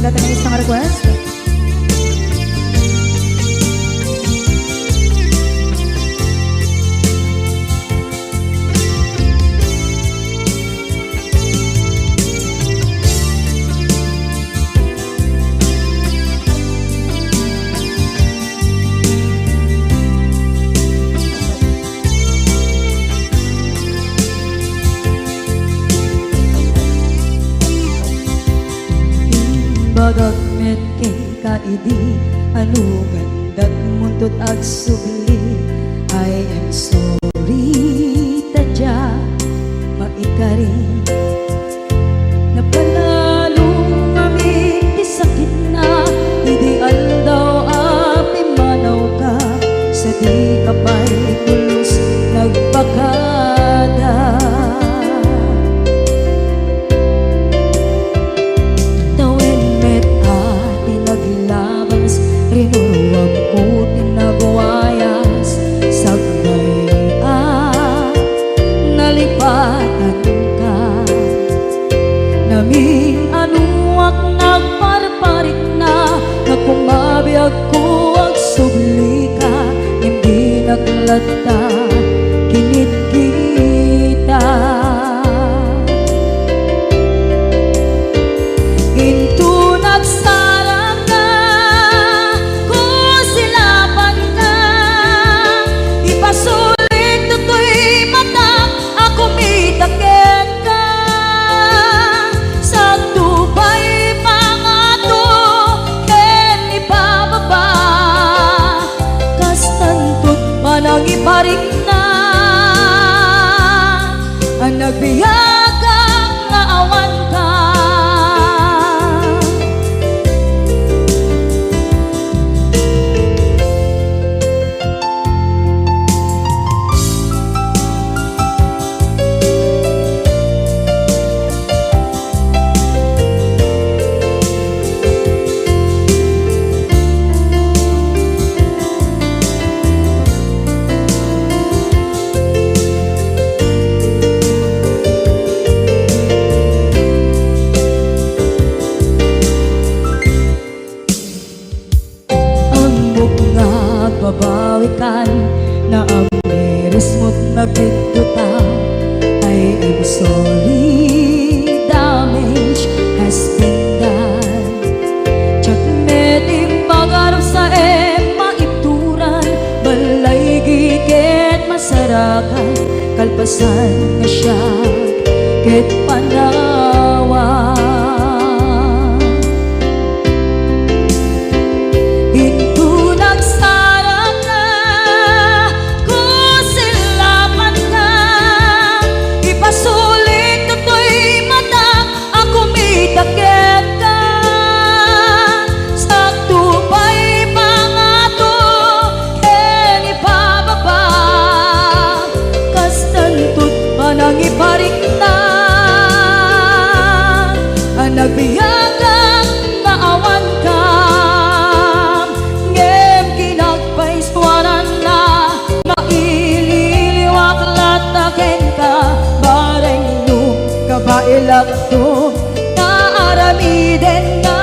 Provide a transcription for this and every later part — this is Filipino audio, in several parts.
dati ng isang request. Bagat met kay kaidi anugan dat muntot ag subli. I am sorry tadya maikari napanalong aming disakit na ideal daw api manaw ka sa di kapay pulos nagpakada. Rinuruwag ko tinagwayas sagnay nalipatan ka namin anuak nagparparit na nagkumabiyag ko ang subli ka hindi naglata kinit kita into nagsarang ka sulit tutoy mata ako mitaken ka sa tubay pangato ken ibababa kastantut manang iparik na ang nagbiyagang nga awan ka. Babawikan na ang miris mo't nagpituta. I am sorry, damage has been done. Tsak meting magarap sa maituran balay gigit masarakan kalpasan nga siya ket panawa. Iparik na ang nagbiyagang naawan ka ngem kinagpaiswanan na maililiwak lataken ka bareng nung kabailak to na aramiden na.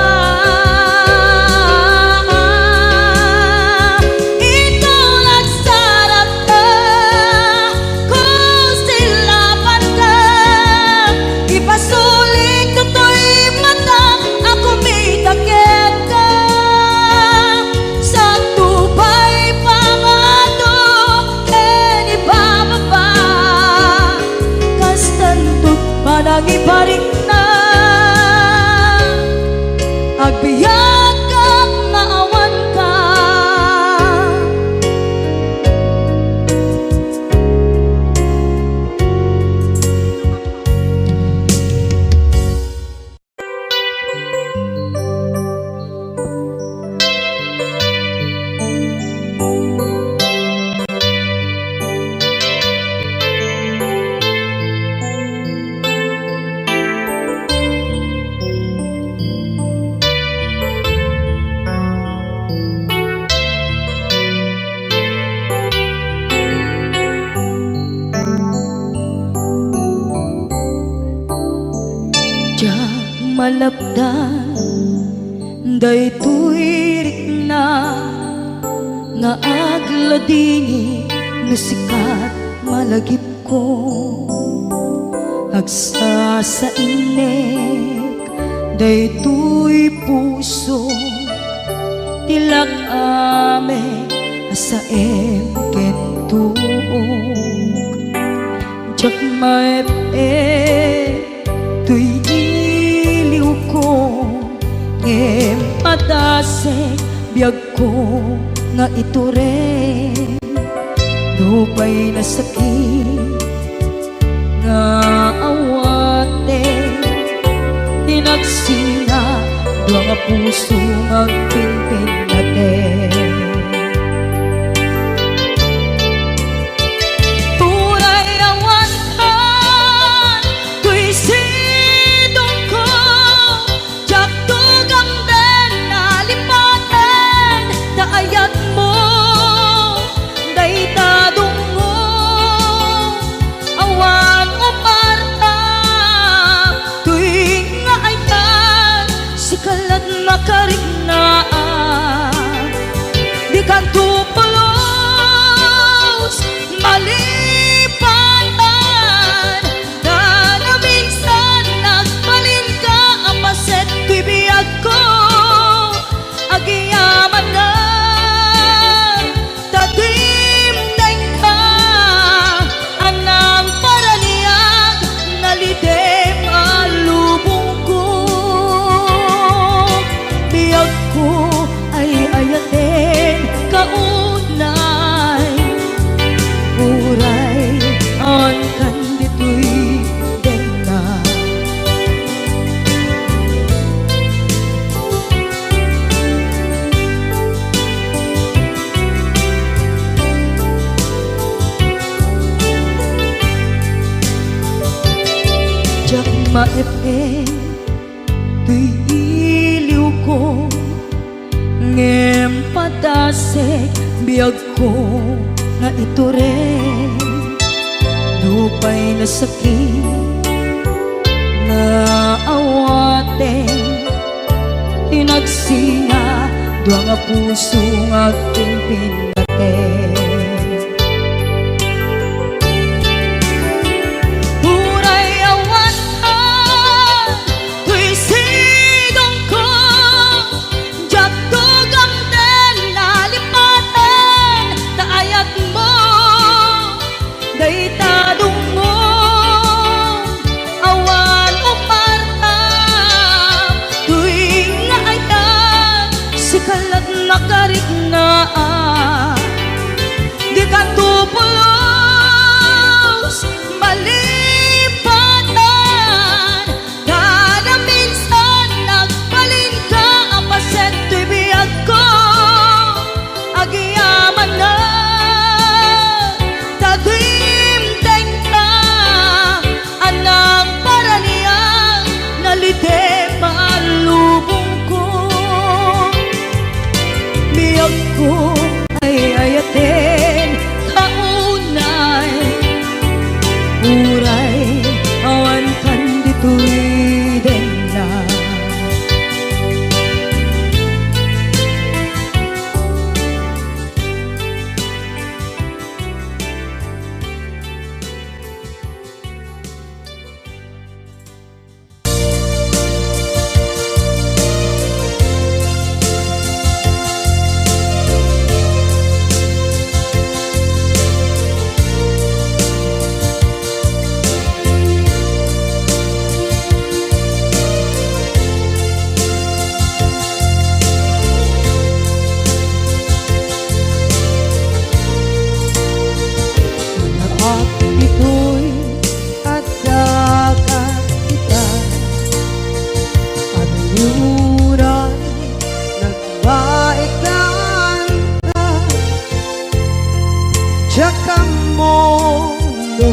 Sulit tutoy mata ako mitaken ka sa tubay pangato ken ibababa kastantut manang iparik na agbiyak kang naawan ka. malapdan Daytoy rikna nga agladini nga sikat malagip ko agsa sa inek daytoy puso tilak ame asaem kentuog jak maep tuy iliw ko ngem patasek biyag ko nga ito rin lupay na sakit nga awate tinagsinga dua nga puso magpinpin natin puray awan ka tuy sidong ko jak tugang den nalipaten daayat mo daytadong mo awan umarta tuy nga ayan sikalat makarignaang di kan tupulos malipatan na minsan nagbalin ka apaset tuy biyag ko agiyaman na tatim ka anang paraniyag nalidem alubong ko biyag ko ay ayaten kaunay uray on kanditoy denga jak maepe tuy iliw ko ngem patasek biyag ko nga ito rin lupay na sakit na awate tinagsinga dua nga puso nga pinpinaten puray awan ka tuy sidong ko jak tugang den nalipaten daayat mo daytadong mo awan umarta tuy nga ayan sikalat makarignaang di ka tupulos malipatan kada minsan nagbalin ka apaset tuy biyag ko agiyaman na tadimteng ka anang paraniyang nalite malubong ko biyag ko ay ayaten kaunay uray awan kanditoy denna at ito'y adagat kita at yuray nagbaikan ka tsaka mo no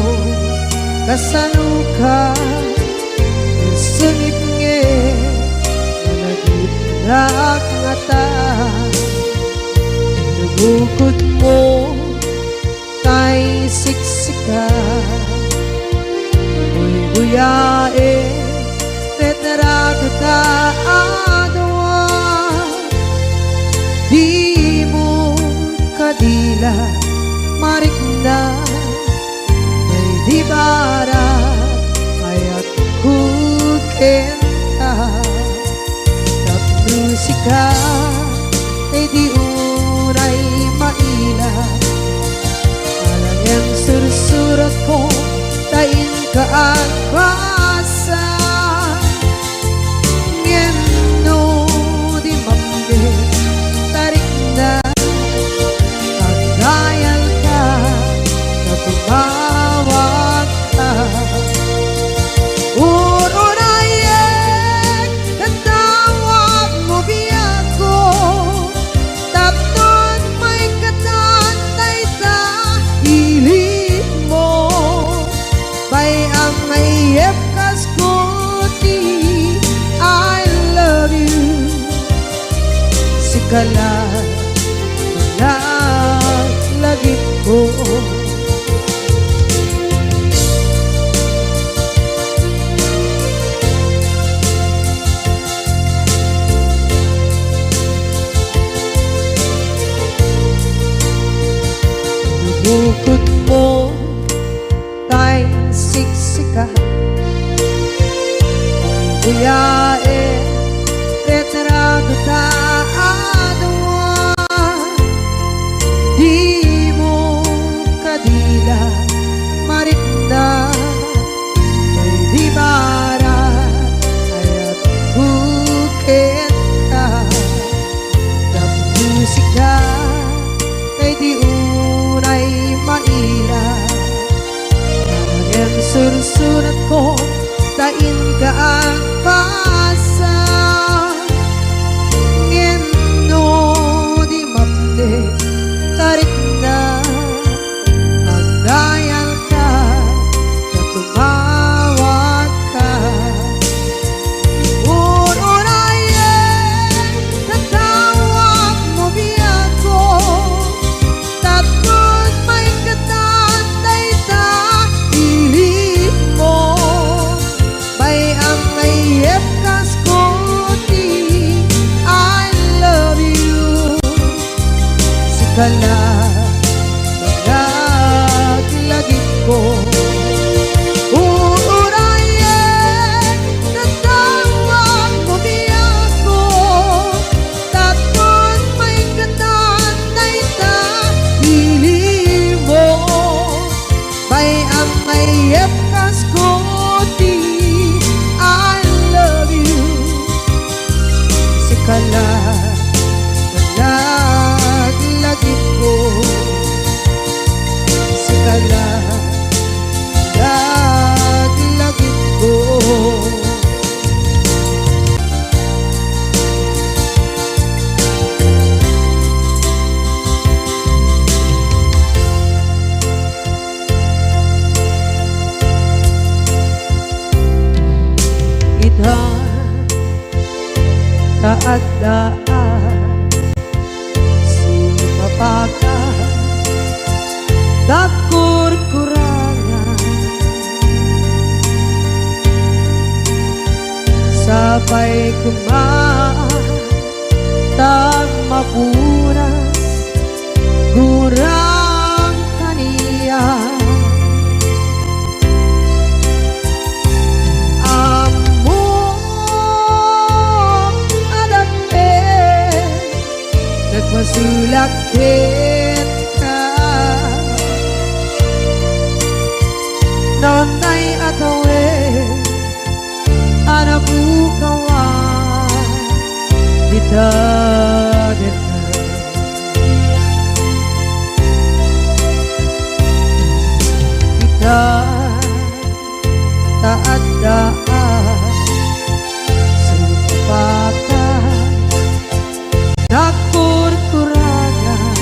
kasanuka sungit nge nagitrak nga ta nagukod mo kay siksika buyae tetrato ka adwa kadila marikna may di bara ayat kukenta tapusika ay di unay maila alang yang sursurat ko tain ka ang basa ngeno di mamde tarik na kagayal ka na tumawag ka urunayek katawag mo biyako tapnon may katantay ta hilit mo bay ang mayep kaskuti I love you sikala lagi ko bukod mo tay siksika buyae retrado ta adwa di mo kadila marikna may di bara ayat bukit ka tapusika ay di unay maila ang sursurat ko tain ka ang pasa ngeno di mamde tarik na ang dayal ka na tumawag ka urunayek tatawag mo biyako tapos may katantay ta hilit mo bay ang mayep kaskuti I love you sikala lagi ko urunayek tatawag mo biyako tapos may katantay ta hilit mo bay ang mayep kaskuti I love you sikala lagi ko sikala lagi ko ita kaadaan sumapaka dakur-kurangan sabay kumaan tag mapunas gurang kaniya masulakit ka nonday atawe anabukawan kita kita taadaan supakan dakur-kurangan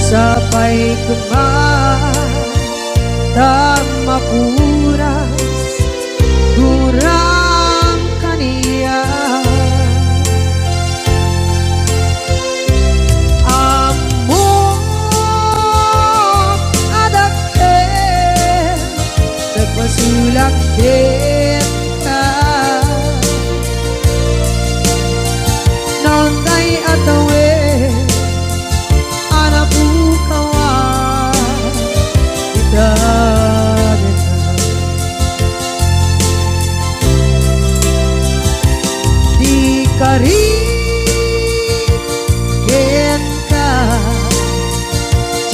sabay kumaan tag mapuras gurang kaniya amok adakit nagpasulakit ka nonday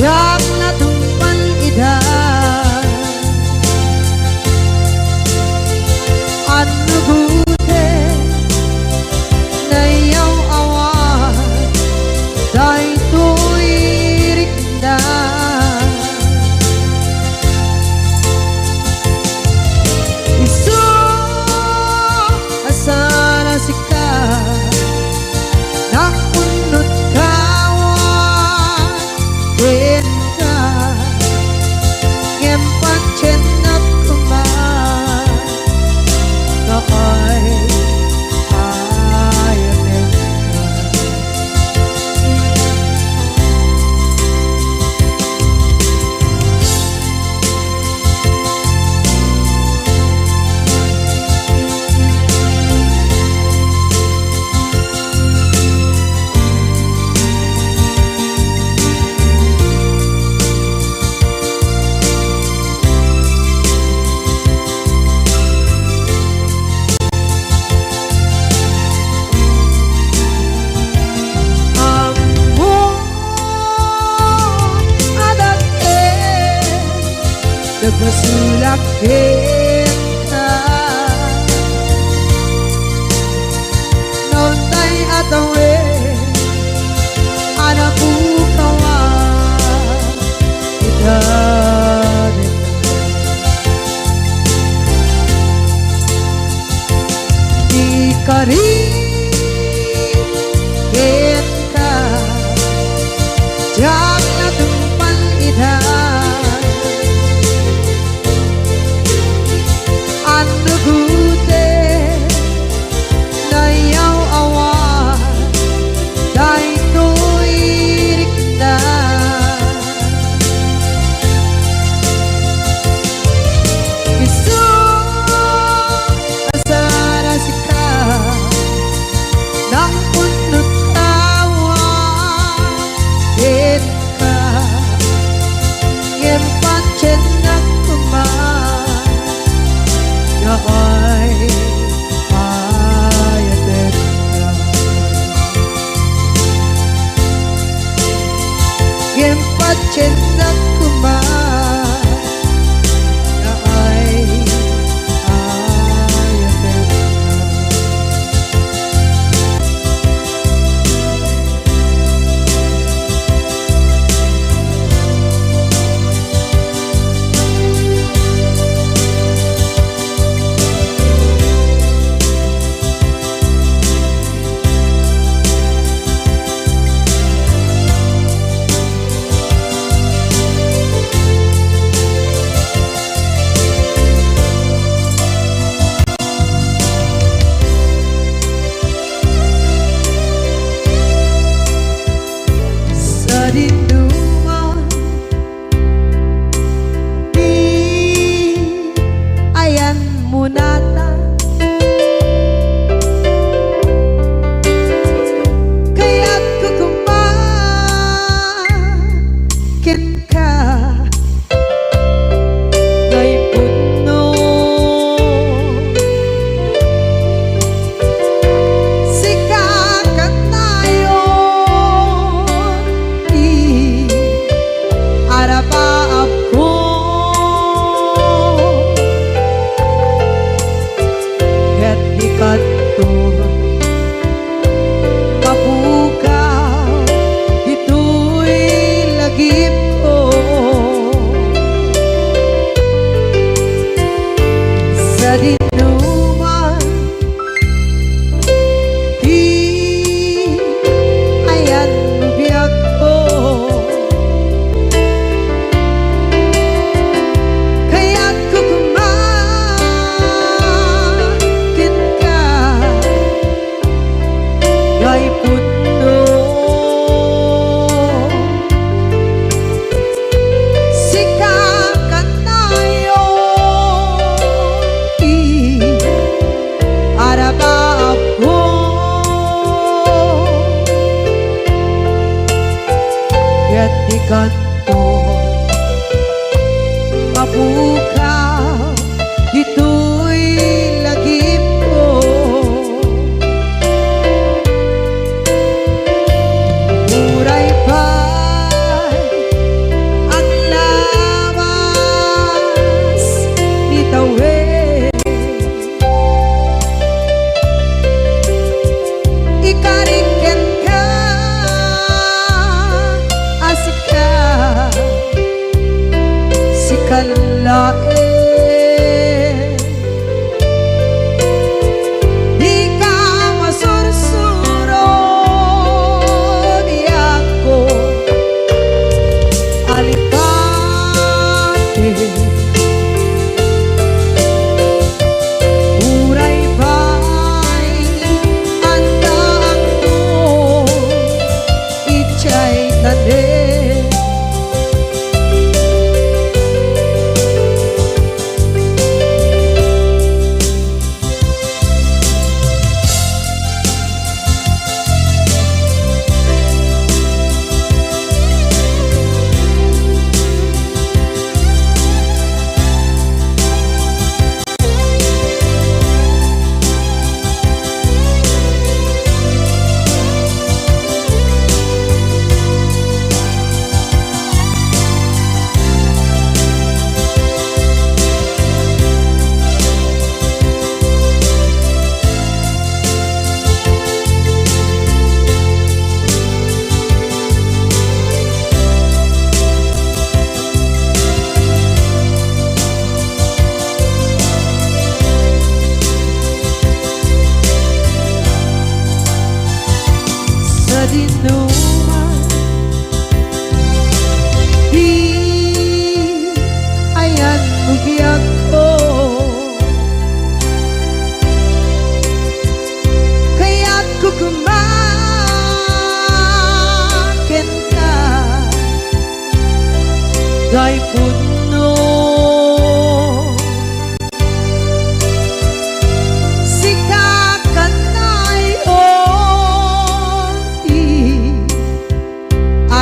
jak na tumpan ida ano gute na yaw awat day tuirik na isu asana sika nakunot kawan ka ngempat chenak kuman nakay ayanin nagmasulak kita noon tay atawe anak ko kawan kita di kari kita jak na tumpan ida ano gute na yaw awat day tuirik na isu asana sika nang punot kawan ka ngempat chenak kuman nakay ayatin ka ngempat chenak kuman nakay ayatin ka sa dinduman di ayan munata kaya't kukumakin ka ngay puno sikakan tayo arabaab ko ket di kanto mapukaw ito'y lagip ko sa dinuman di ayan biyag ko kaya't kukumakin ka ngay puno sikakan tayo arabaab ko kaya't di kanto mapukaw ito'y lagip ko muray pa'y kalain. Di ka masursuro biyak ko alikate. Uray ba'y andaan mo ichay tanin. Sa dinuman di ayan mo biyak ko, kaya't kukumakin ka dahil puno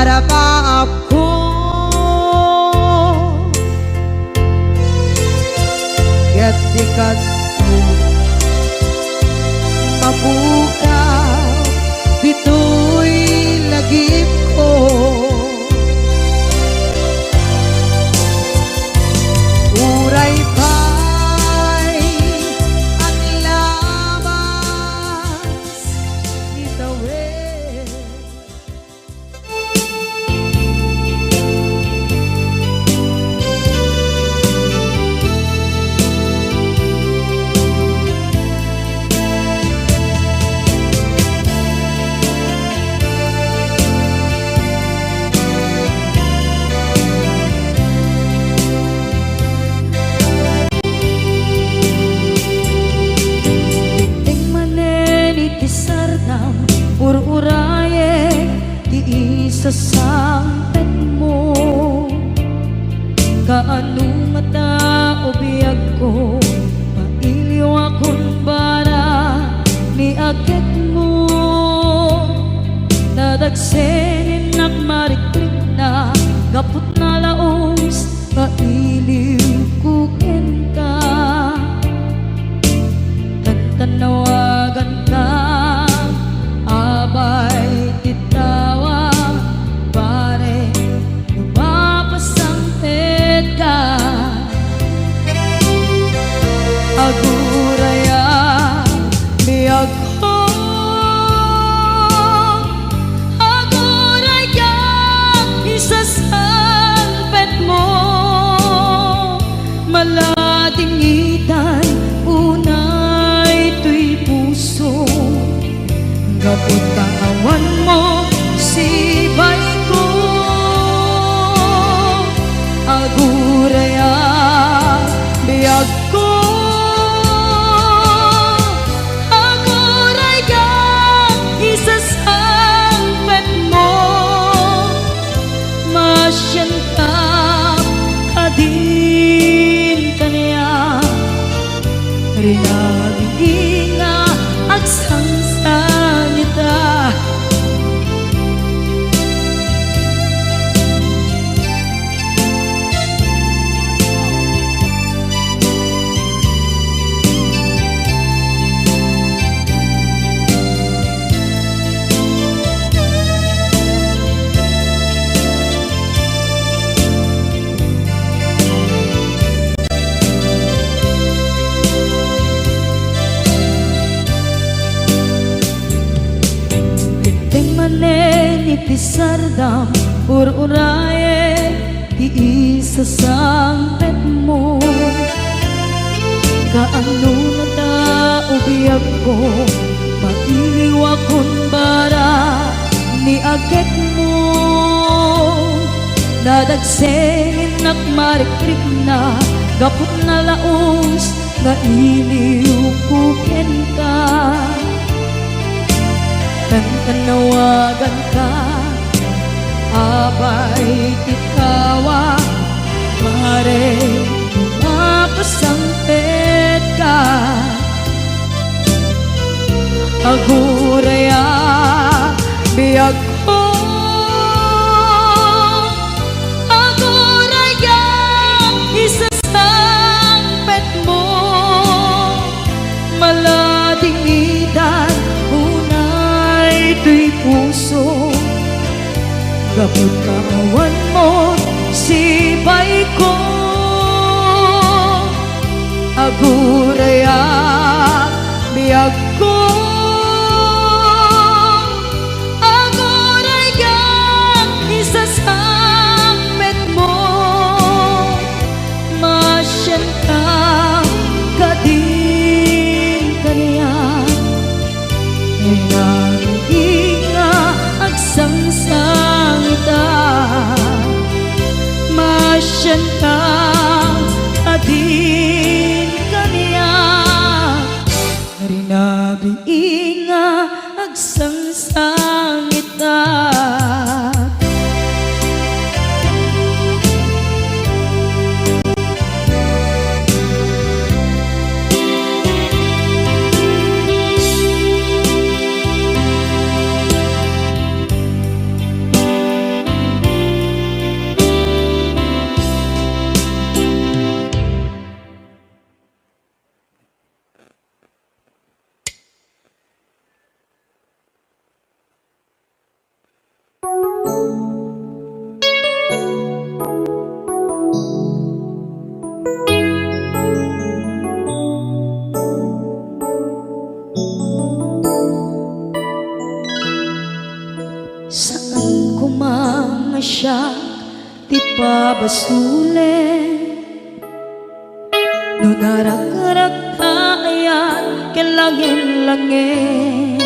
arabab ko gatikat mo mabukaw dito'y lagip ko. Uray pa'y ang labas itawid. Ur-uraye di isa sampet mo, kaano mata o biyag ko, mailiw akong bara ni agit mo. Nadagsenin at marikrik na gapot na laos, mailiw kukin ka. Tantanawagan ka abay titawa pare lumapasangpet ka. Aguraya biyag ko, aguraya isasangpet mo, maladingitan unay tuy puso. Kapot kawan mo si bay ko, aguraya biyag ko, aguraya isasangpet mo, masyan ka kadin kanya rinabing nga agsangsan ita. Iti sardam ur-uraye ti isa sang ko maiwa kun bara ni agit mo nadagsen nakmarikrik na gapot na laos nga iliw kuken ka tanawagan ka abay tikawa mare mapasampet ka aguraya biyag ko aguraya isasampet mo maladingidan unay tuy puso gapot kaawan mo sipay ko aguraya biyag ko aguraya isasampet mo masyan ka kadin kaniya inga agsangsangita masyan ka kadin kaniya rinabi inga agsangsangita saan ko mga siya ti pabasule no narak-arak tayan kelangin-langin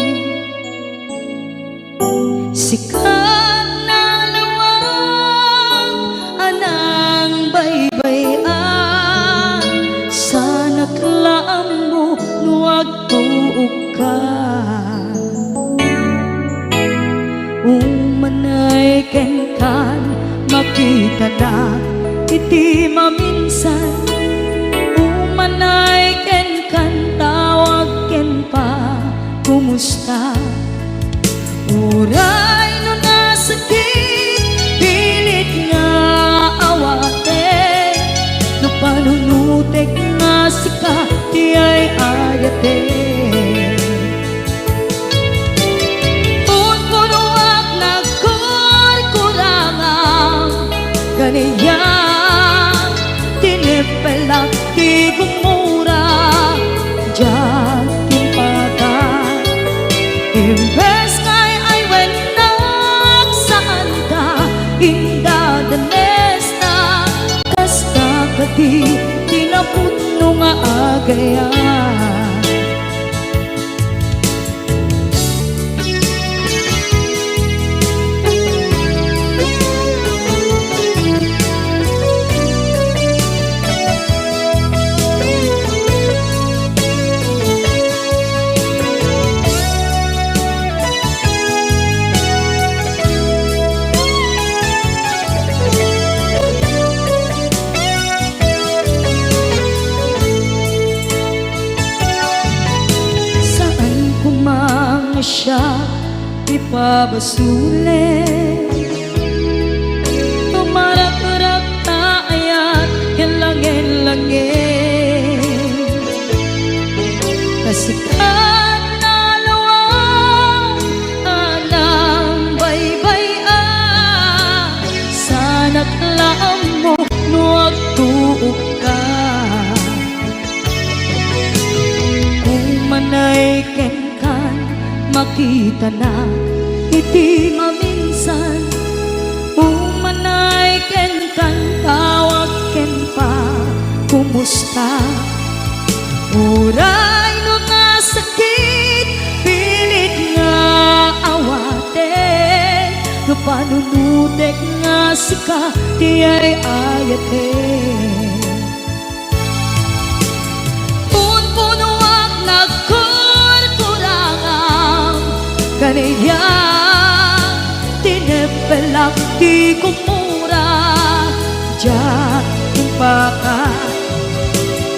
sikat na lawang anang baybayan sana klaam mo nuwag tuog ka umanay ken kan makita na iti maminsan umanay ken kan tawag ken pa kumusta uray no nasakit pilit nga awate no panunutek nga sika di ay ayate kaniya tinipelak di gumura diyan timpata imbes ngay ay wenak saan ka indadanes na kasta kati tinaputno nga agayan siya ipabasule tumarak-rak taayat hilangin-langin kasikat na lawang anang baybayan sana't laam mo nuwag tuog ka umanay ken makita na iti maminsan umanay ken kan tawag ken pa kumusta uray no nasakit nutek nga sika ti ay ayate. Punpunuak nagkurkurangam kaniya tinepelak ti kumura diyan impaka.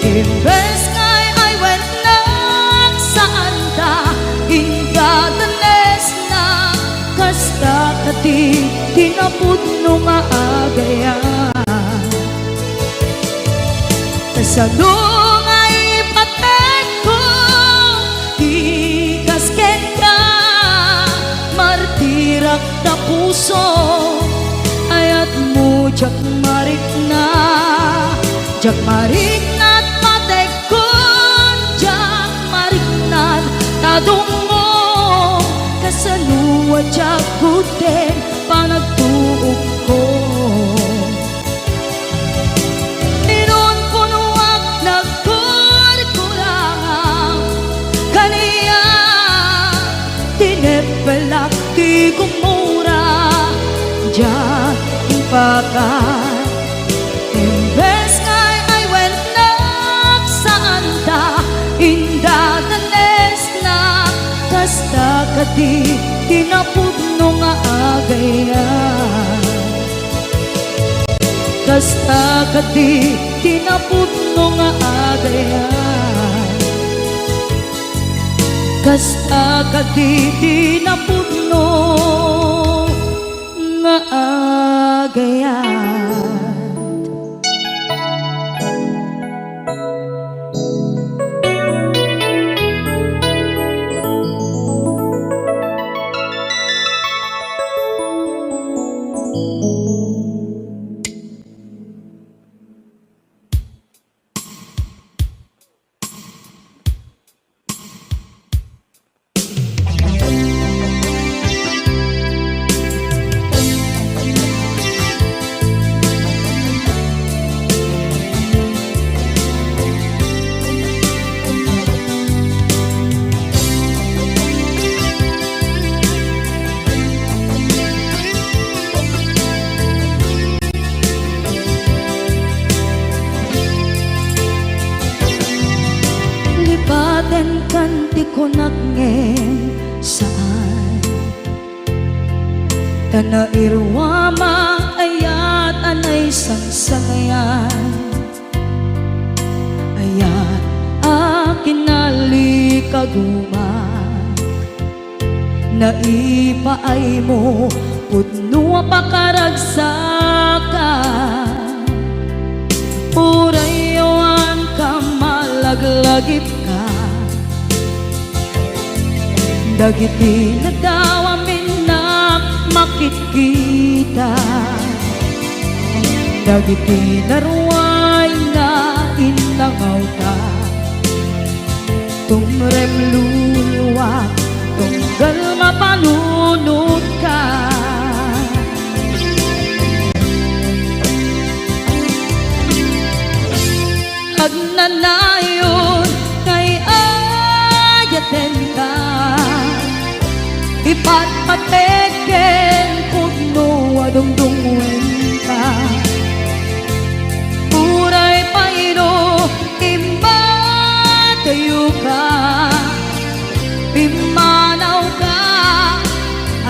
Imbes ngay ay wenak saan ta ingadanes na kasta kati tinapudno nga agayan. Kasano nga ipatek ko di kasken ka martirak na puso ayat mo jak marik na patek ko jak marik na tadungo kasaluwa jak kuten panagtuog ko. Inon punuak nagkurkurang kaniya tinepelak ti kumura diyan impakan. Imbes ngay ay wenak saan ta indadanes na kasta kati tinapudno nga agayan. Kasta kati tinapudno nga agayan. Kasta kati tinapudno nga agayan. Lipaten kan ti kunak ngem saan tana irwama ayat anay sangsangayan ayat akin nalikaguma naipaay mo pudno pakaragsakan urayawan ka malaglagip ka dagiti na daw amin na makikita dagiti naruay na inlangaw ta tumrem luluwa tunggal mapanunod ka agnanayon kay ayaten ka ipatpateken pudno adungdungwen ka puray paino imbatayo ka pimanaw ka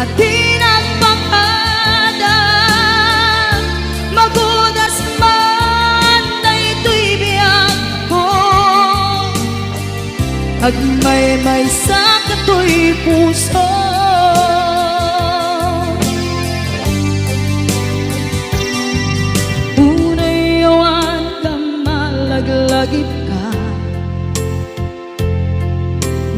at tinagpakada magudas man na ito'y biyak ko agmay-may sa kato'y puso unayawan ka malaglagip ka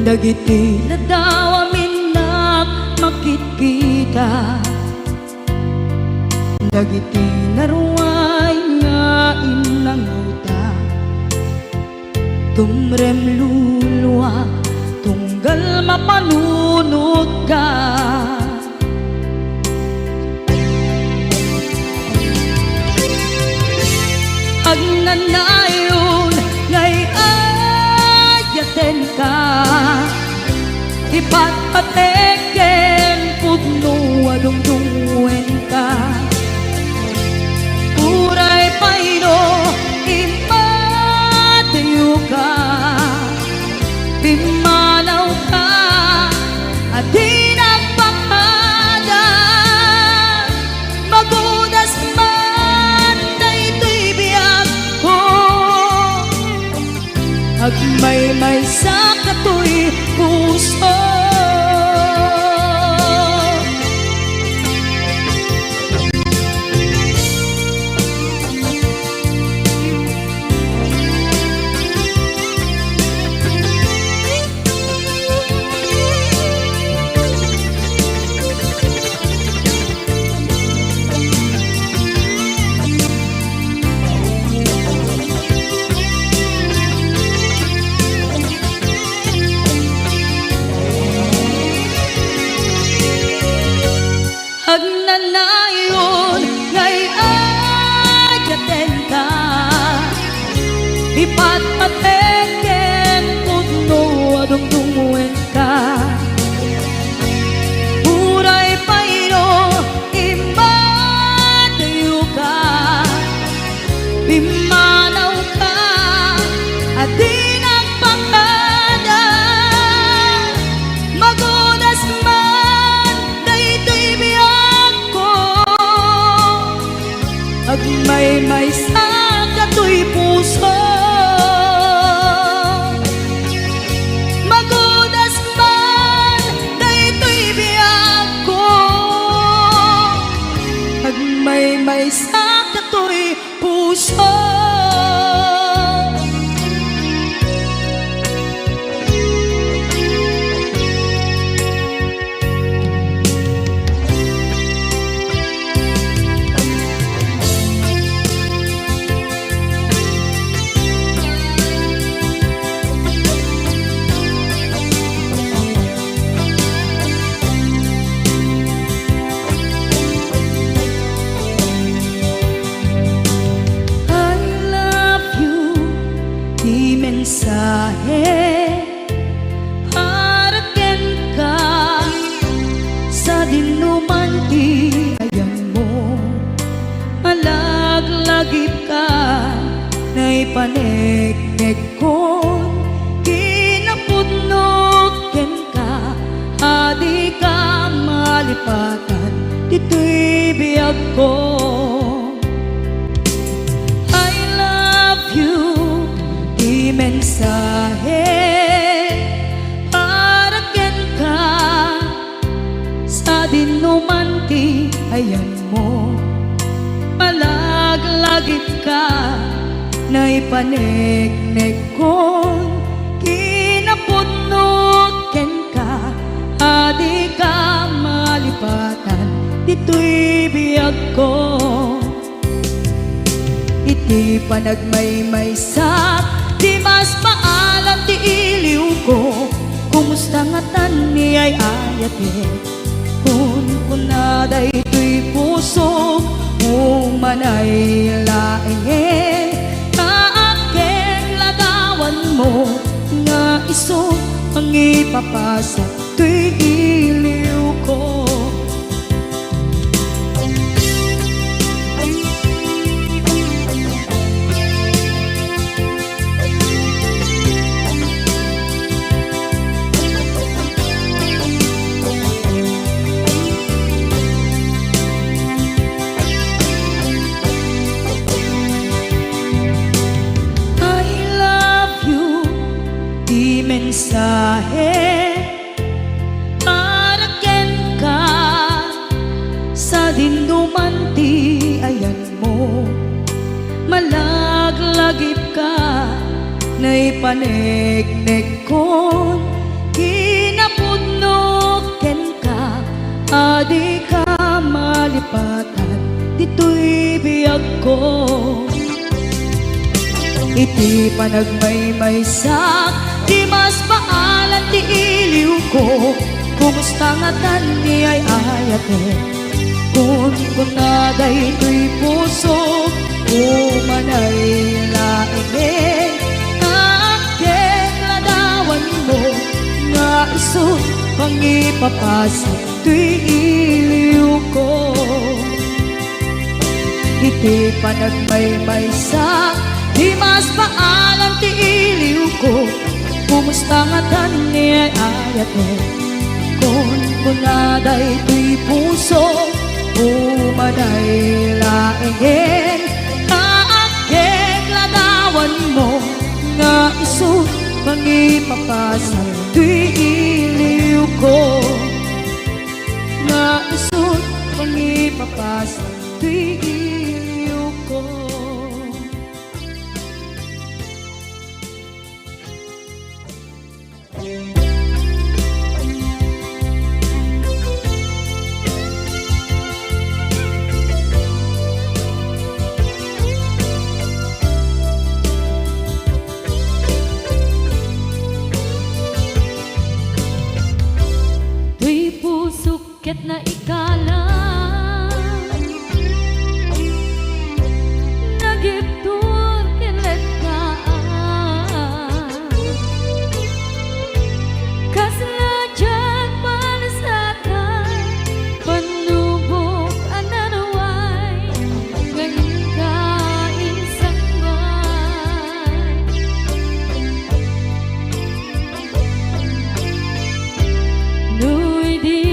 dagiti na daw amin na makikita dagiti naruay nga inlangaw ta tumrem luluwa tunggal mapanunod ka agnanayon ngay ayaten ka ipatpateken pudno adungdungwen ka Agmaymay sa katoy puso. Agnanayon ngay agaten ka, ipat pateken putno adungdungwen ka. Uray pairo imadayo ka, bimanaw ka adi nagpangada. Magunas man daytoy biyag ko, agmaymay sa katoy puso. Magunas man daytoy biyag ko, agmaymay sa katoy puso. Mensahe para ken ka sa dinuman ti ayan mo. Malaglagip ka na'y paneknek kon, kinapudnot ken ka adi ka malipatan dito'y biyag ko. I love you mensahe para ken ka sa dinuman ti ayan mo. Malaglagip ka na'y paneknek kon, kinapudnot ken ka adi ka malipatan dito'y biyag ko. Iti panagmaymay sa di mas paalam ti iliw ko, kumusta nga tan ni ay ayate. Kun kunaday to'y puso, umanay laeng kaaken lagawan mo, nga iso ang ipapasa to'y iliw ko. Mensahe para ken ka sa dinuman ti ayan mo. Malaglagip ka na'y paneknek kon, kinapudnot ken ka adi ka malipatan dito'y biyag ko. Iti panagmaymay sa di mas paalan ti iliw ko, kumusta nga tan ni ay ayate. Kun kunaday to'y puso, umanay laeng kaaken ladawan mo, nga iso pangipapasa to'y iliw ko. Iti panagmaymay sa di mas paalan ti iliw ko, kumusta nga tan ni ay ayate. Kun kunaday to'y puso, umanay laeng kaaken ladawan mo, nga iso Pangipapasa tuy iliw ko na isot pangipapasa tuy iliw ko. Ket na ikala nagiptur kilet ka kasla dyan palasatan panubok ananaway ngayon ka insangman nuy di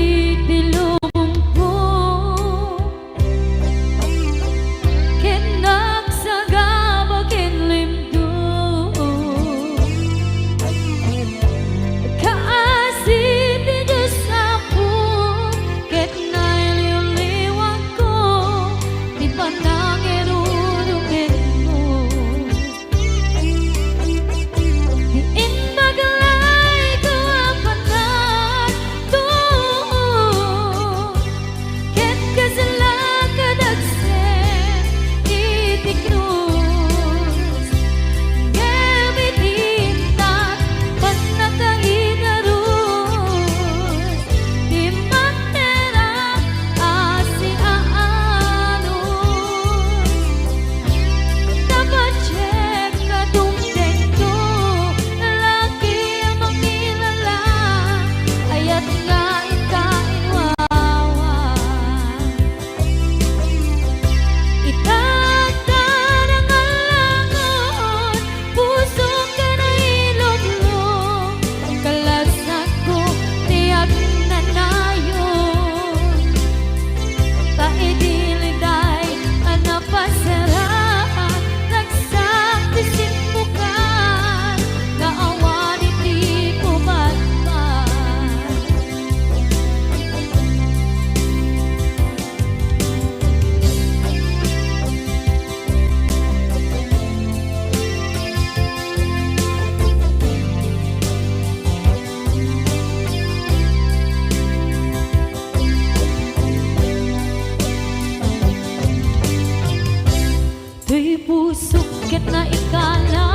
pusukit na ikala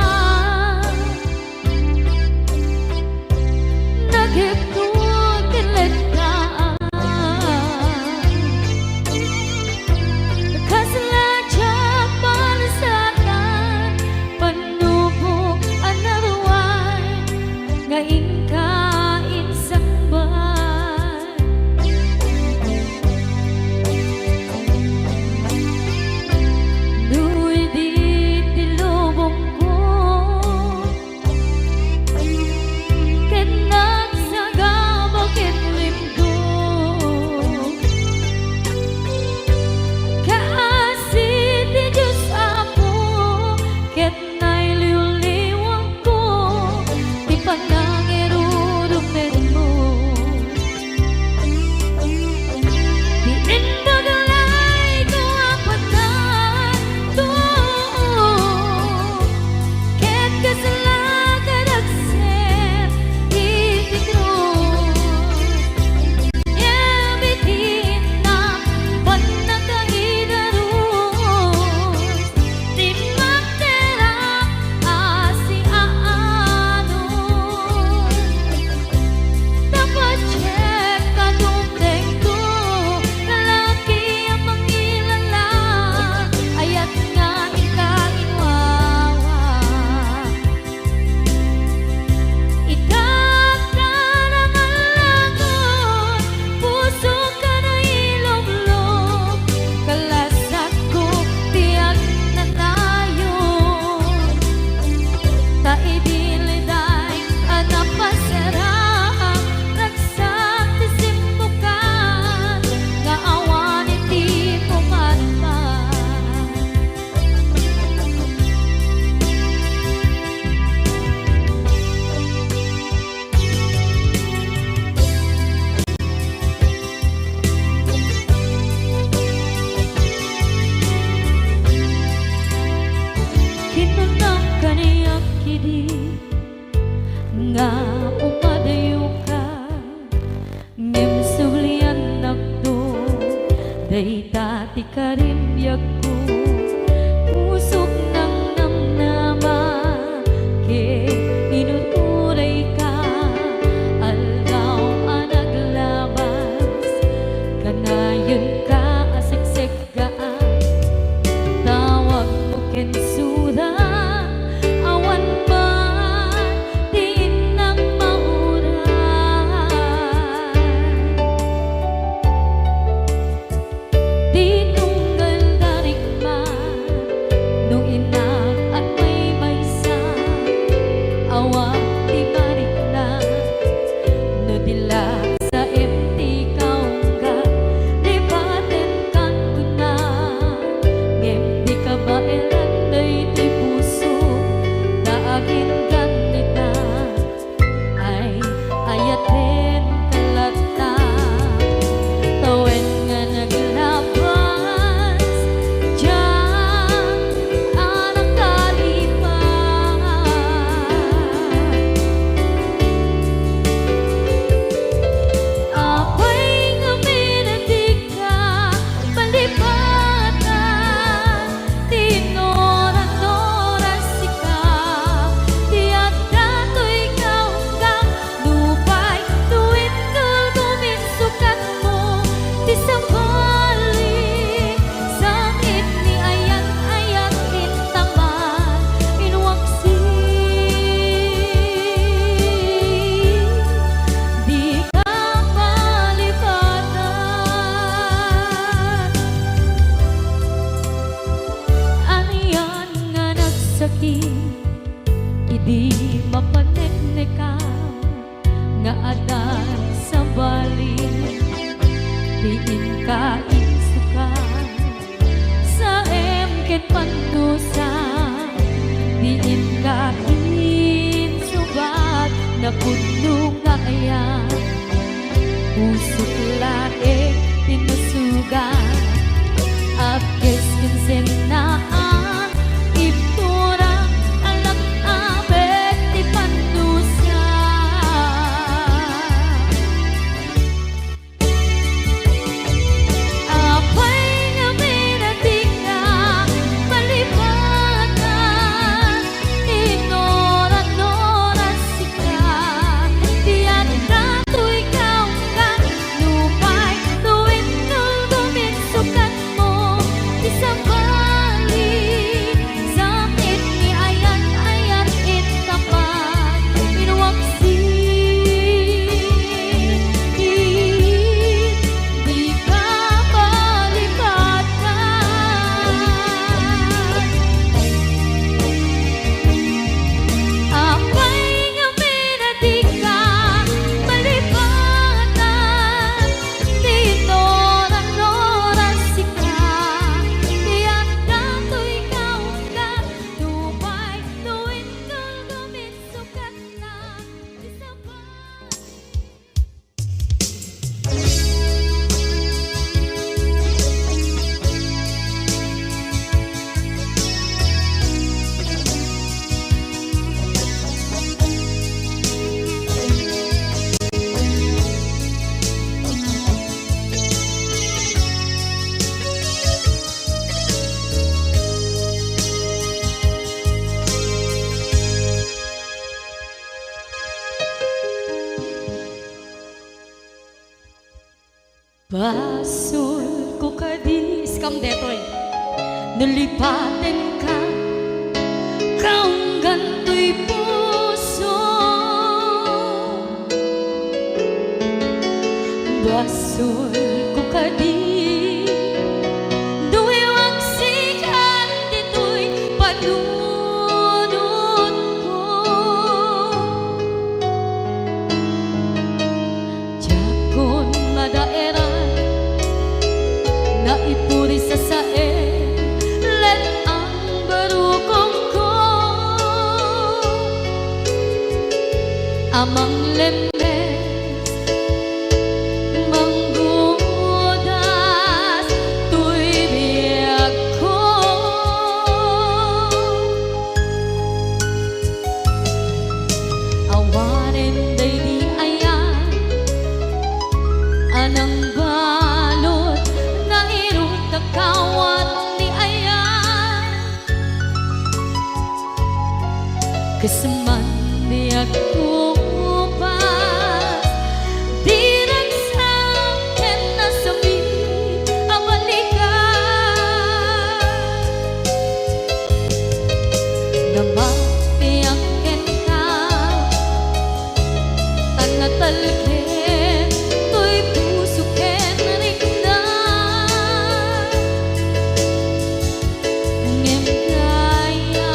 naghiptod kilit ka kasaladya palasatan panubok anaruan ngayon ka insangban nuy di tilubong ko sakin idi mapaneknekan nga adan sa bali diin ka insukan sa emket pantusan diin ka insubat na puno nga ayan usok lae tinusugan abkes kinsen na iptura alam abet di pandusa apay nga minatika malibatan inora-nora sika diyan nato ikaw ka lupay tuwin nulgumin sukat mo isang bali sakit ni ayan-ayan itapat inuwaksi di ka balibatan apay nga minatika malibatan tinora-nora sika diyan nato ikaw ka lupay tuwin nulgumin sukat na isang basol ko kadis kam detoy nalipaten ka kaung gantoy puso basol ko kadis duwe waksikan ditoy padunot ko jakon madaera na ipuri sa sae let ang barukong ko amang lemes manggudas tuy biyag ko awanen day di ayan anang balot na irong kakawat ni ayan kasaman biyag ko pas di nagsakin na sabi ang balikan na mapiyangkin ka tanatalkin to'y pusukin rin na ngem kaya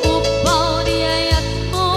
upaw di ayat mo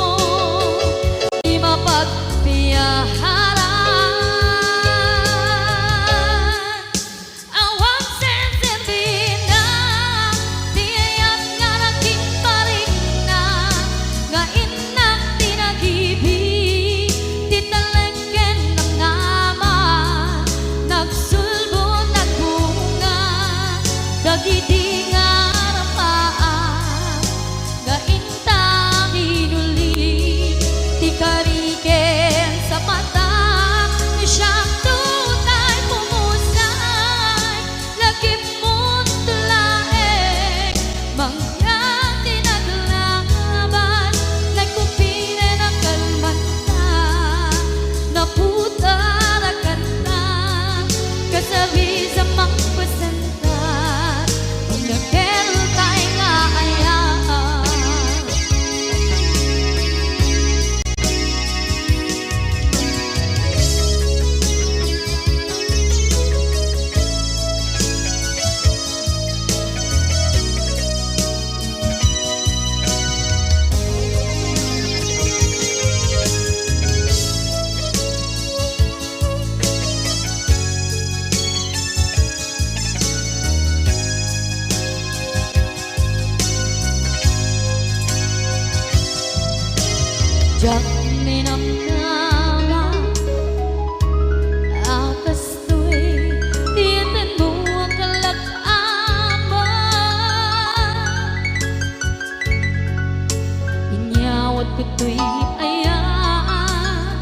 dato'y ayaan.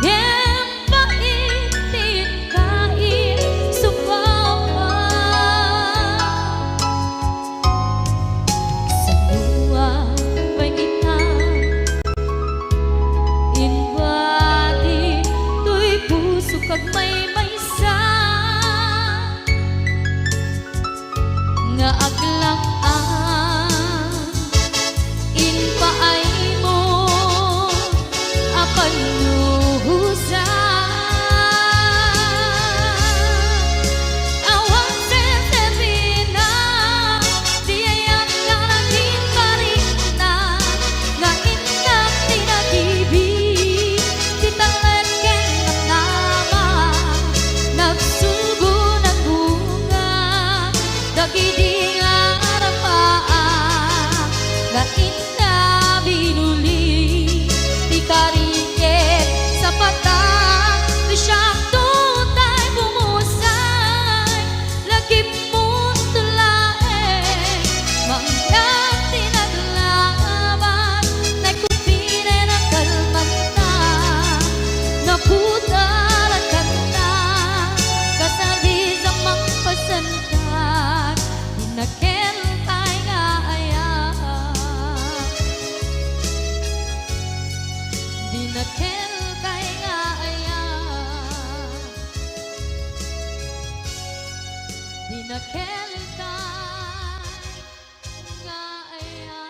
Ngem paitin kain subawa sa luwa pangitan inwadi to'y puso kag may maysa nga aglang-an in paay mo apan luhusa awang sesebina diyayam nga naging parikna nga inang tinagibig titalet ken namnama nagsugo ng bunga dagidi nga arapaan nga inna binuli di kariket sa patang di siyang tutay bumusay lagip mo't tulae mangyang tinaglaban nagkupine ng kalmanta naputar at kanta kasali sa magpasantan dinakel tay nga ayan dinakel tay nga ayan dinakel tay nga ayan.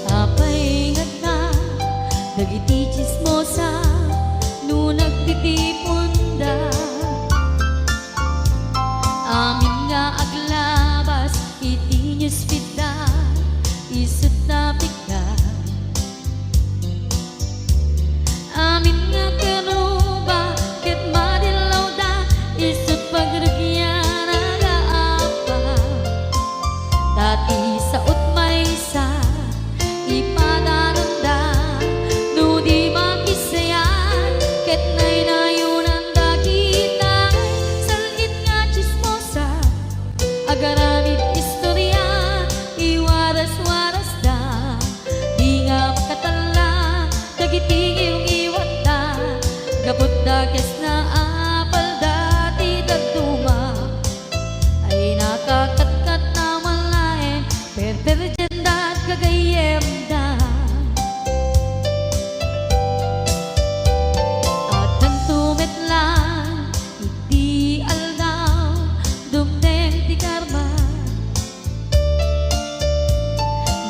Apay ngagna dagiti chismosa no nagtitipunda amin nga aglabas iti newsfeed isut na bigla amin nga karuba ket madilaw da isut pagragyan agaapa dati sa utmaysa ipadaranda no di makisayan ket naynayunan dagitay salit nga chismosa agaramid istorya iwaras-waras da di nga makatala dagiti iyong iwat da gabot da kes na apal dati dagduma ay nakakatkat na malaen perperjenda at kagayem da at nang tumetlan iti aldaw dumdeng ti karma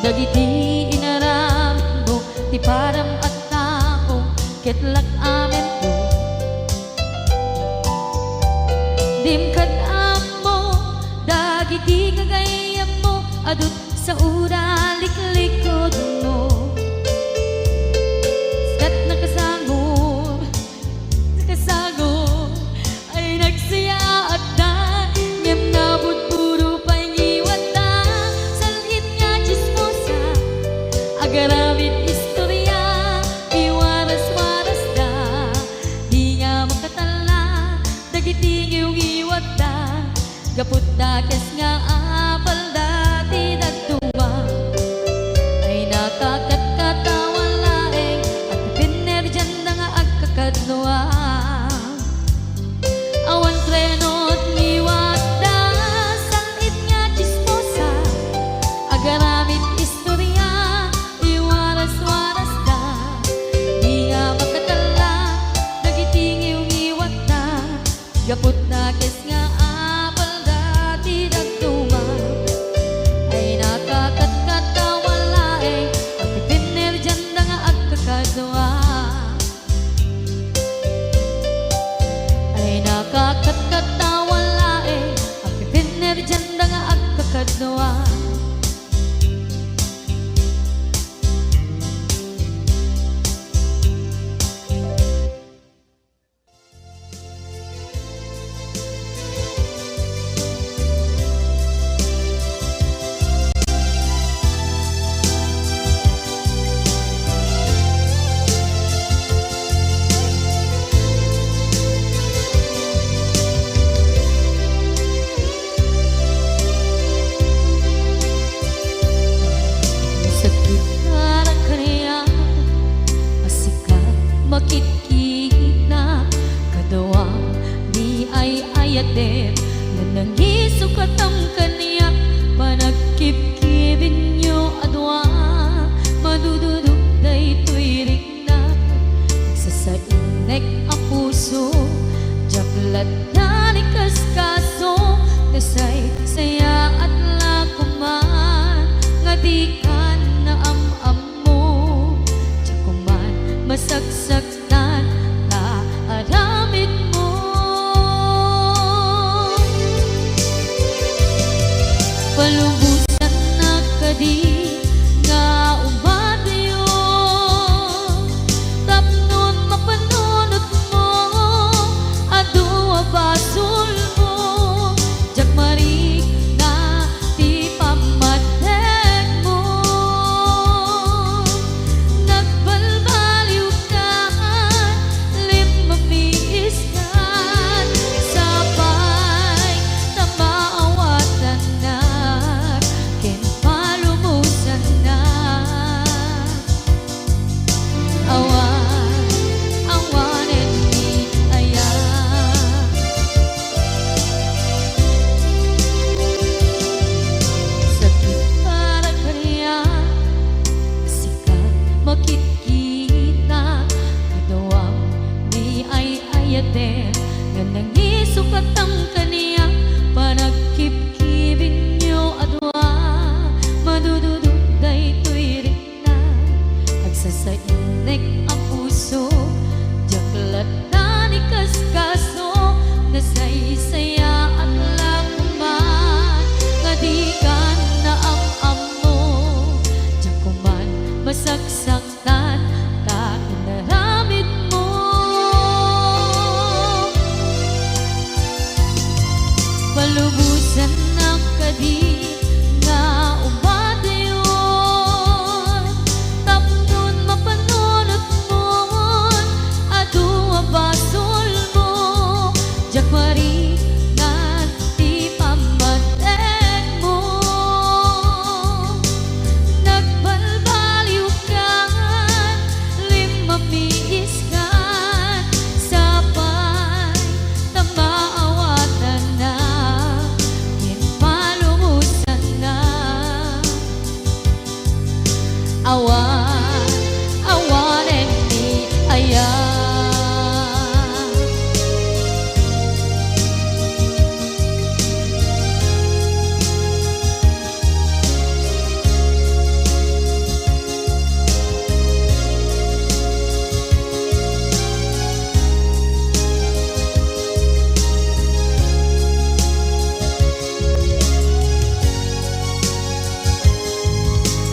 dagiti inaram mo ti param at tao ketlak amen ko dimkad mo dagiti kagayam mo adut sa uraliklikod mo skat nakasagor ay nagsaya at da ngem nabud puro pangiwan da salit nga chismosa agaramid istorya iwaras-waras da di nga makatala dagiti iyong iwat da gaput da kes nga apal dati dagduma ay nakakatkatawan laeng at pinerjan na nga agkakadnoa awan krenot ngiwat da salit nga chismosa agaramid istorya iwaras-waras da di nga makatala dagiti iyong iwat da gaput da kes nga apal dati dagduma ay nakakatkatawan laeng at pinerjan na nga agkakadnoa ay nakakatkatawan laeng at pinerjan na nga agkakadnoa palubusan na kadi nga umadayo tapnon mapanunot mo adua basol mo jagmari na ti pamadeg mo nagbalbaliw ka limamiis ka sabay na maawatan na ken palumusan na awanen ni aya sakit para kaniya sikat makikita kadawang ni ay ayaten nga nangisukat ang kaniya panagkip-kibin nyo adwa madududog daytoy rin na agsasainek ang puso jaklat na ni kaskaso nasaysaya at lakuman nga di ka na am mo jakuman masaksaktan ta inaramid mo palubusan na kadi nga umadayon tapnon mapanunot mo adua basol mo jagmari na ti pamadeg mo nagbalbaliw ka limamiis ka sabay na maawatan na ken palumusan na awanen ni aya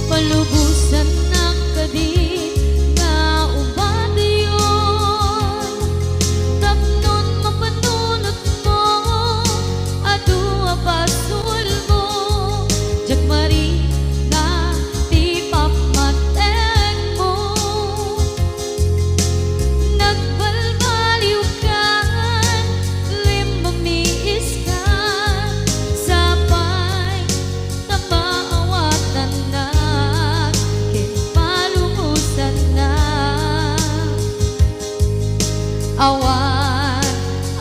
palubusan na kadi nga umadayon tapnon mapanunot mo adua basol mo jagmari na ti pamadeg mo nagbalbaliw ka limamiis ka sabay na maawatan na ken palumusan na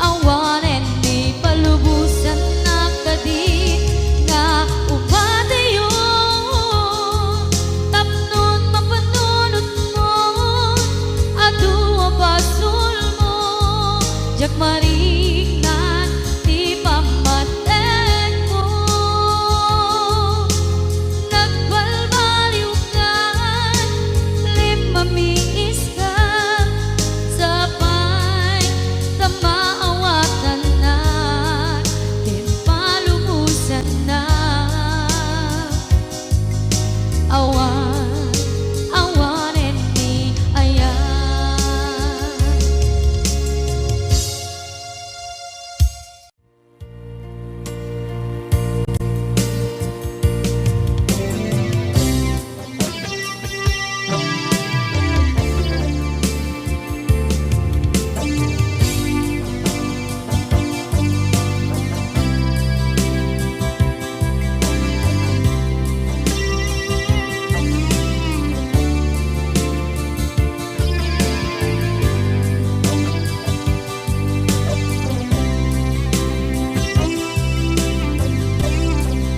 awanen ni palubusan na kadi nga umadayon tapnon mapanunot mo adua basol mo jagmari na ti pamadeg mo nagbalbaliw ka limamiis ka sabay na maawatan na ken palumusan na awanen ni aya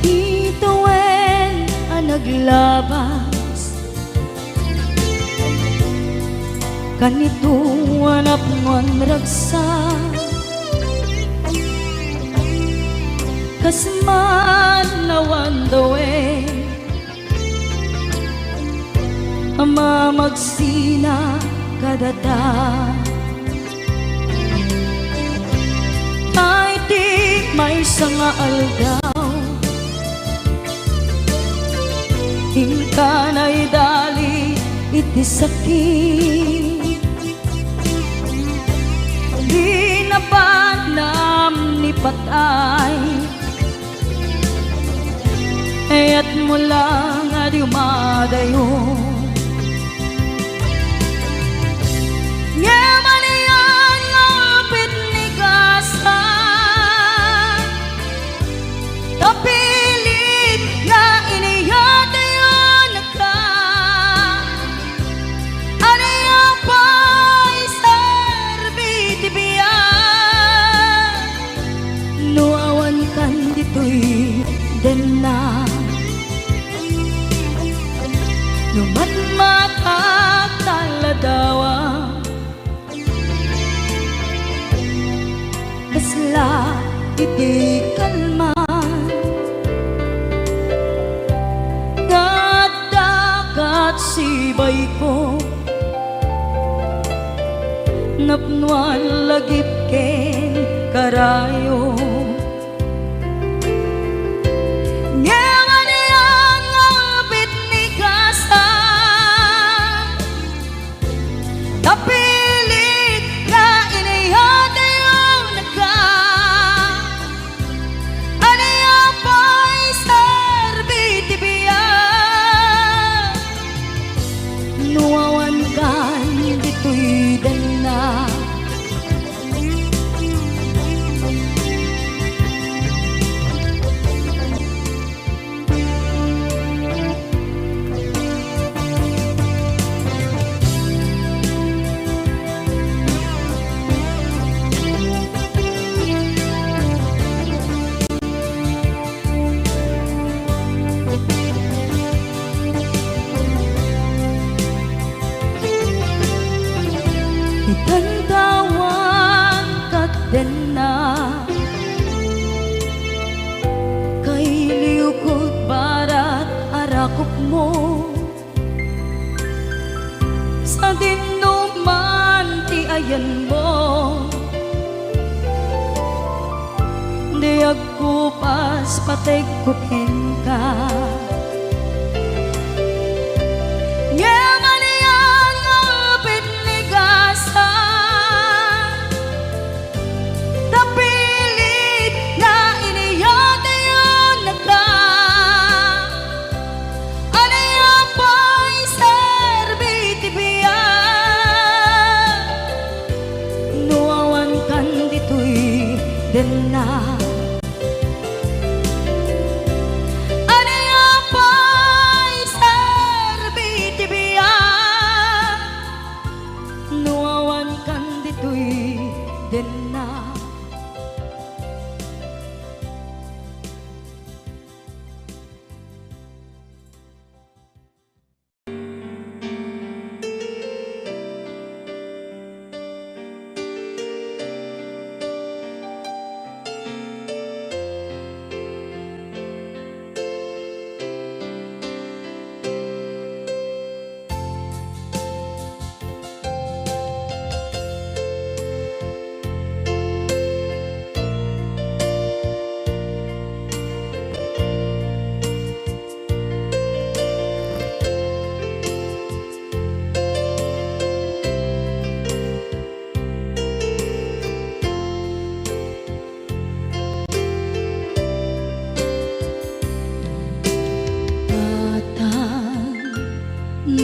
Tituwen ang naglabas kanito anak mon ragsa kasman nawan dawe ama magsina kadada ay di may sanga aldaw kanay dali iti sakit. Di na banam ni patay, ayat mo lang adi umadayo. Nyamanian ngapit ni kasa, tapilit na iniyatayon na ka. Aniya pa'y sarbiti biya, nuawan kan dito'y den na. Numan makakaladawa, basla iti kalman. Nadakat sibay ko, napnuan lagip ken karayo. Tapilit na iniyatayon na ka. Aniya pa'y sarbiti biya, nuawan kan dito'y dana. Itantawan kat din na, kay liukod barat arakop mo. Sa dinuman ti ayan mo, di agkupas patay kupin ka. Na aniya pa'y sarbiti biya, nuawan kan dito'y den na.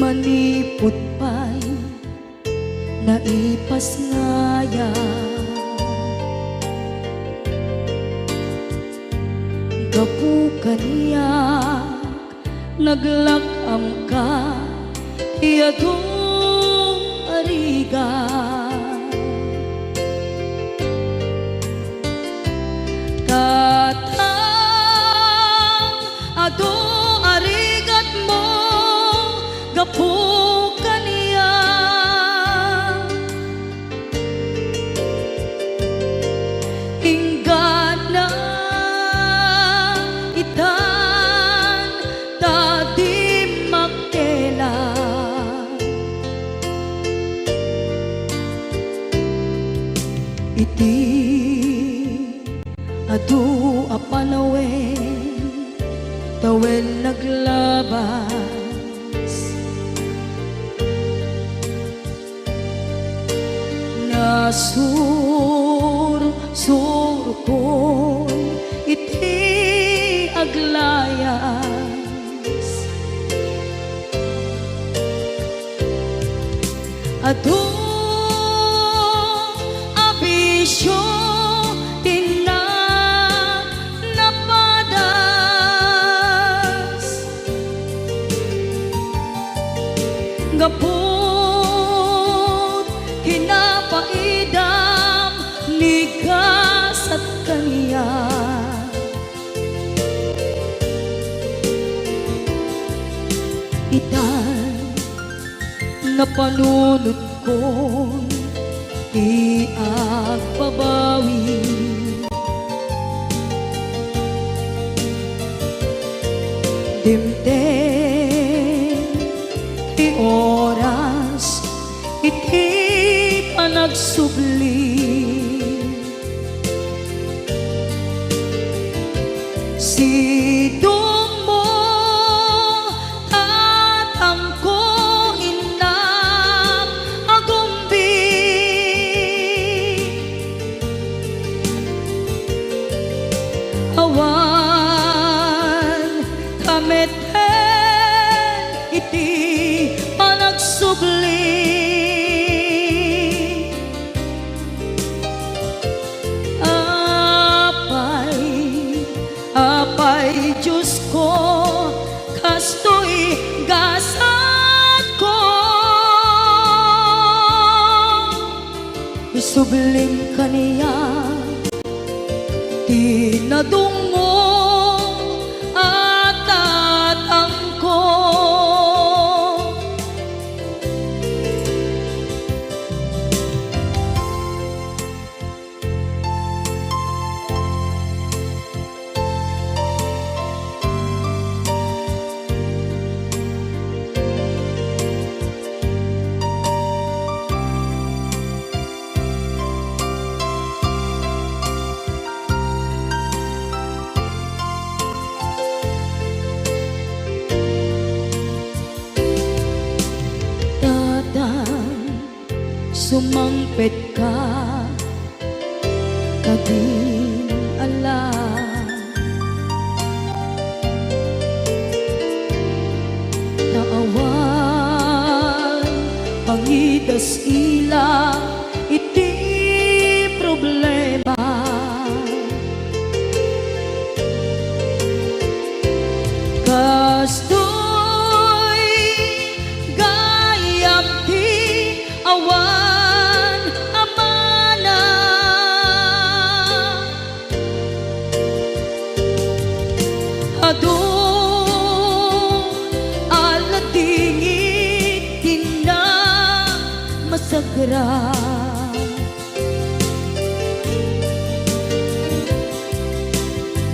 Manipot pa'y naipas ngaya, gapukan niya naglakam ka iyadong ariga. Katang ado arigat mo, gapukan niya. Hingga na itan tadi makela, iti adu apanawen tawel naglaban. Nasur-surkon iti aglayas adu abisyo tina napadas gapot kinapaidam nigas at kaniya itan na panunod ko di agbabawi dimten ti oras iti panagsubli sidong mo tatangko inang agumbi awan kameten iti panagsubli apay Diyos ko kastoy gasat ko isublim kaniya tinadungo at tatangko sumangpet ka kadin ala naawan pangidas ila iti problema kastoy gayam ti awan adu aladingit tina masagra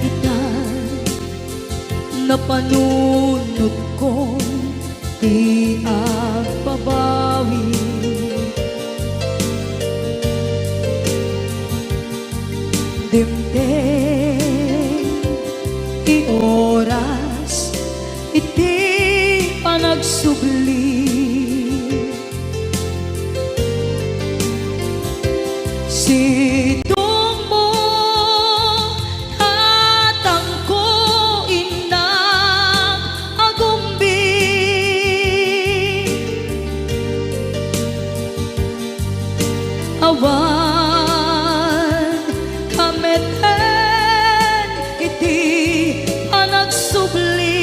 itan napanunod ko di agbabawi dimten ti oras iti panagsubli sidong mo tatangko inang agumbi awan kameten iti panagsubli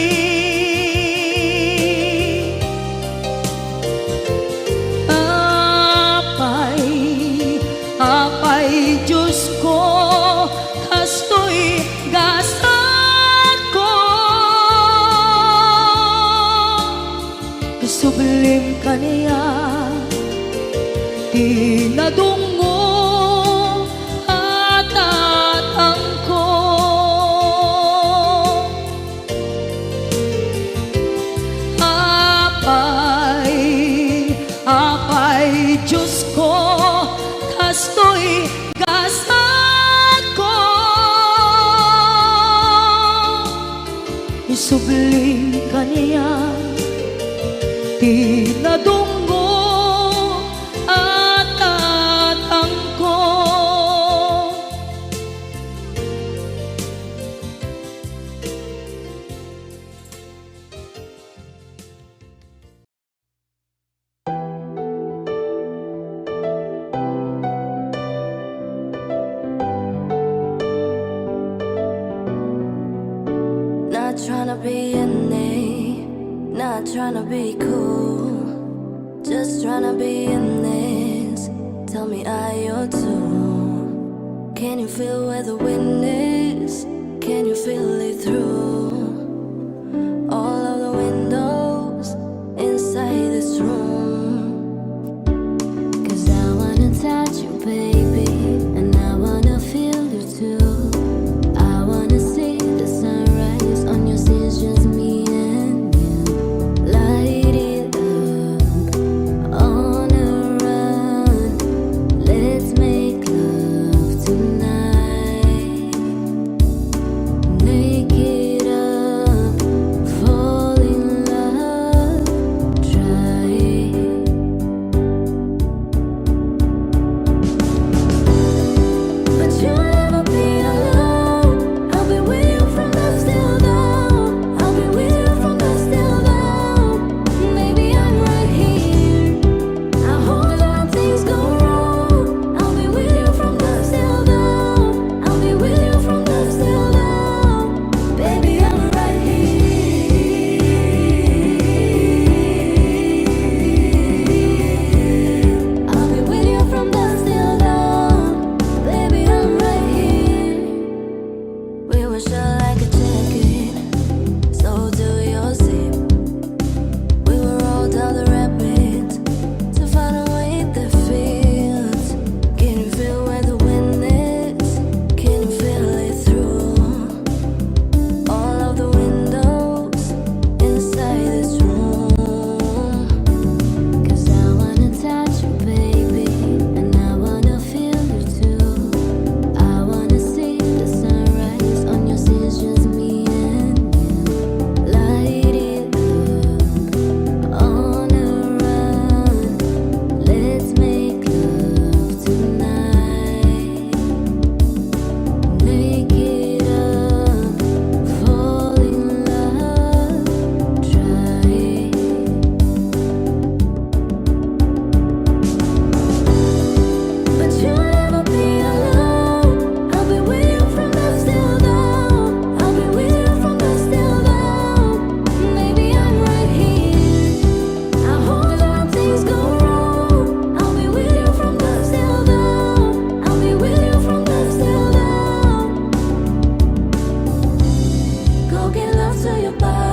apay Diyos ko kastoy gasat ko isublim kaniya tinadungo at tatangko apay Diyos ko kastoy gasat ko isublim kaniya tinadungo at tatangko Not tryna be innate, not tryna be cool, just tryna be in this. Tell me, are you too? Can you feel where the wind is? Can you feel it through all of the windows inside this room? 'Cause I wanna touch you, baby, and I wanna feel you too. I wanna see the sunrise on your skin, just me and you. Light it up on a run. Let's make love tonight. Make it up, fall in love, try it. But you'll never be alone. I'll be with you from dusk till dawn. I'll be with you from dusk till dawn. Baby, I'm right here. I hold you when things go wrong. I'll be with you from dusk till dawn. I'll be with you from dusk till dawn. Baby, I'm right here. I'll be with you from dusk till dawn. Baby, I'm right here. We were shut like a jacket, so do your zip. We will roll down the rapids to find a way that feels. Can you feel where the wind is? Can you feel it through all of the windows inside this room? 'Cause I wanna touch you, baby, and I wanna feel you too. I wanna see the sunrise on your skin, just me and you. Light it up on a run. Let's make love tonight. Make it up, fall in love, try it. But you'll never be alone. I'll be with you from dusk till dawn. I'll be with you from dusk till dawn. Baby, I'm right here. I hold you when things go wrong. I'll be with you from dusk till dawn. I'll be with you from dusk till dawn. Go get love to your body.